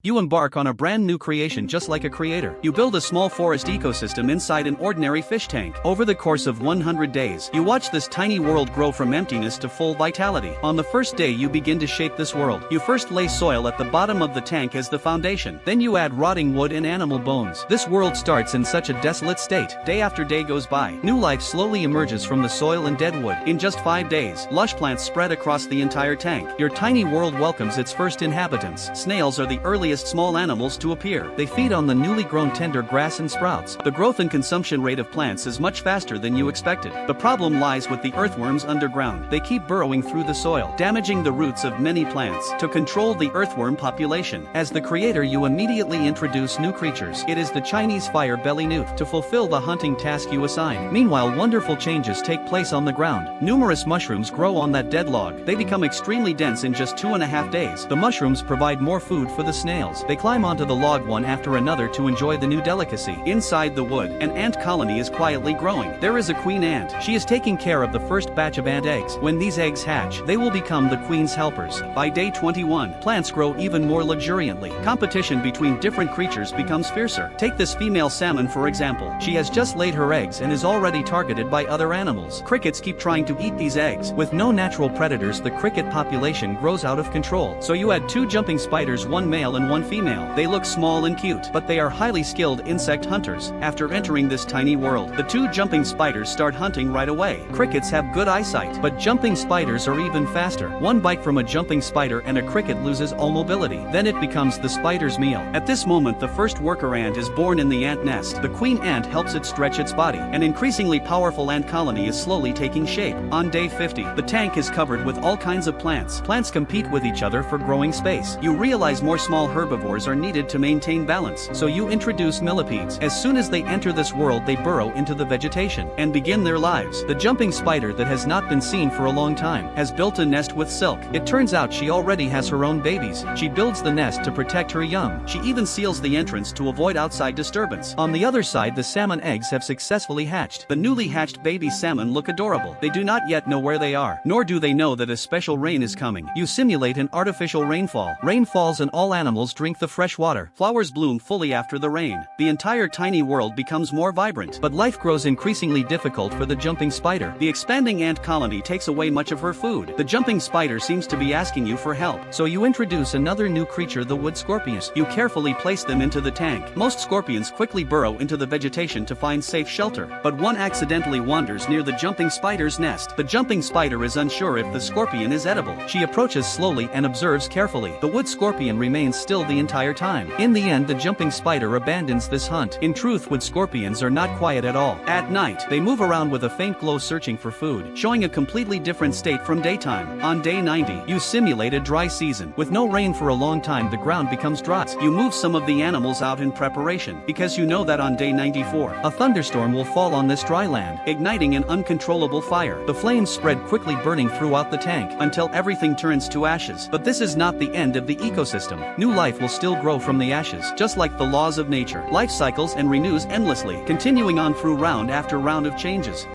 You embark on a brand new creation just like a creator. You build a small forest ecosystem inside an ordinary fish tank. Over the course of 100 days, you watch this tiny world grow from emptiness to full vitality. On the first day you begin to shape this world. You first lay soil at the bottom of the tank as the foundation. Then you add rotting wood and animal bones. This world starts in such a desolate state. Day after day goes by. New life slowly emerges from the soil and dead wood. In just 5 days, lush plants spread across the entire tank. Your tiny world welcomes its first inhabitants. Snails are the earliest small animals to appear. They feed on the newly grown tender grass and sprouts. The growth and consumption rate of plants is much faster than you expected. The problem lies with the earthworms underground. They keep burrowing through the soil, damaging the roots of many plants. To control the earthworm population, as the creator you immediately introduce new creatures. It is the Chinese fire belly newt to fulfill the hunting task you assign. Meanwhile, wonderful changes take place on the ground. Numerous mushrooms grow on that dead log. They become extremely dense in just 2.5 days. The mushrooms provide more food for the snails. They climb onto the log one after another to enjoy the new delicacy. Inside the wood, an ant colony is quietly growing. There is a queen ant. She is taking care of the first batch of ant eggs. When these eggs hatch, they will become the queen's helpers. By day 21, plants grow even more luxuriantly. Competition between different creatures becomes fiercer. Take this female salmon for example. She has just laid her eggs and is already targeted by other animals. Crickets keep trying to eat these eggs. With no natural predators, the cricket population grows out of control. So you add 2 jumping spiders, one male and one female. They look small and cute, but they are highly skilled insect hunters. After entering this tiny world, the 2 jumping spiders start hunting right away. Crickets have good eyesight, but jumping spiders are even faster. One bite from a jumping spider and a cricket loses all mobility. Then it becomes the spider's meal. At this moment, the first worker ant is born in the ant nest. The queen ant helps it stretch its body. An increasingly powerful ant colony is slowly taking shape. On day 50, the tank is covered with all kinds of plants. Plants compete with each other for growing space. You realize more small herbivores are needed to maintain balance, so you introduce millipedes. As soon as they enter this world, they burrow into the vegetation and begin their lives. The jumping spider that has not been seen for a long time has built a nest with silk. It turns out she already has her own babies. She builds the nest to protect her young. She even seals the entrance to avoid outside disturbance. On the other side, the salmon eggs have successfully hatched. The newly hatched baby salmon look adorable. They do not yet know where they are, nor do they know that a special rain is coming. You simulate an artificial rainfall. Rain falls and all animals drink the fresh water. Flowers bloom fully after the rain. The entire tiny world becomes more vibrant. But life grows increasingly difficult for the jumping spider. The expanding ant colony takes away much of her food. The jumping spider seems to be asking you for help. So you introduce another new creature, the wood scorpion. You carefully place them into the tank. Most scorpions quickly burrow into the vegetation to find safe shelter. But one accidentally wanders near the jumping spider's nest. The jumping spider is unsure if the scorpion is edible. She approaches slowly and observes carefully. The wood scorpion remains still the entire time. In the end, the jumping spider abandons this hunt. In truth, wood scorpions are not quiet at all. At night, they move around with a faint glow searching for food, showing a completely different state from daytime. On day 90, you simulate a dry season. With no rain for a long time, the ground becomes dry. You move some of the animals out in preparation, because you know that on day 94, a thunderstorm will fall on this dry land, igniting an uncontrollable fire. The flames spread quickly, burning throughout the tank, until everything turns to ashes. But this is not the end of the ecosystem. New life will still grow from the ashes. Just like the laws of nature, life cycles and renews endlessly, continuing on through round after round of changes.